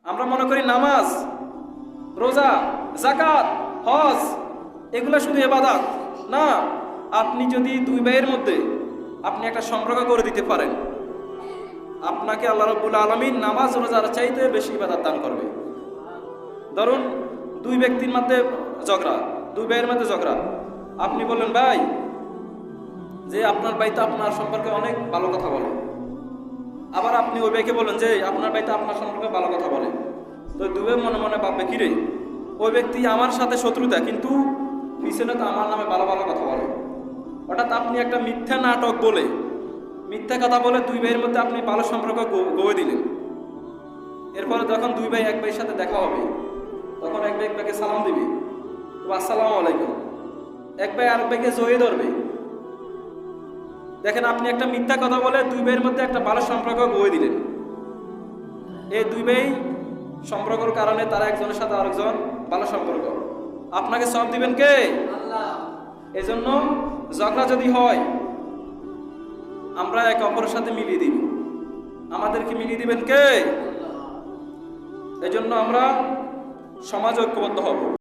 আমরা মনে করি নামাজ, রোজা, যাকাত, হজ এগুলো শুধু ইবাদত না। আপনি যদি দুই ভাইয়ের মধ্যে আপনি একটা সম্পর্ক করে দিতে পারেন, আপনাকে আল্লাহ রাব্বুল আলামিন নামাজ রোজার চাইতে বেশি ইবাদত দান করবে। ধরুন দুই ব্যক্তির মধ্যে ঝগড়া, দুই ভাইয়ের মধ্যে ঝগড়া। আপনি বললেন ভাই যে আপনার ভাই তো আপনার সম্পর্কে অনেক ভালো কথা বলে, আবার আপনি ওই ভাইকে বলেন যে আপনার ভাই তো আপনার সম্পর্কে ভালো কথা বলে। তো দুই ভাই মনে মনে ভাববে কি রে, ওই ব্যক্তি আমার সাথে শত্রুতা কিন্তু পিছনে তো আমার নামে ভালো ভালো কথা বলে। হঠাৎ আপনি একটা মিথ্যা নাটক বলে, মিথ্যা কথা বলে দুই ভাইয়ের মধ্যে আপনি ভালো সম্পর্ক গড়ে দিলেন। এরপরে যখন দুই ভাই এক ভাইয়ের সাথে দেখা হবে, তখন এক ভাই এক ভাইকে সালাম দিবে, আসসালামু আলাইকুম। এক ভাই আরেক ভাইকে জড়িয়ে ধরবে। দেখেন আপনি একটা মিথ্যা কথা বলে দুই ভাইয়ের মধ্যে একটা ভালো সম্পর্ক গড়ে দিলেন। এই দুই ভাই সম্পর্কের কারণে তারা একজনের সাথে আরেকজন ভালো সম্পর্ক। আপনাকে সব দিবেন কে? আল্লাহ। এজন্য ঝগড়া যদি হয় আমরা একে অপরের সাথে মিলিয়ে দিব। আমাদেরকে মিলিয়ে দিবেন কে? এজন্য আমরা সমাজ ঐক্যবদ্ধ হব।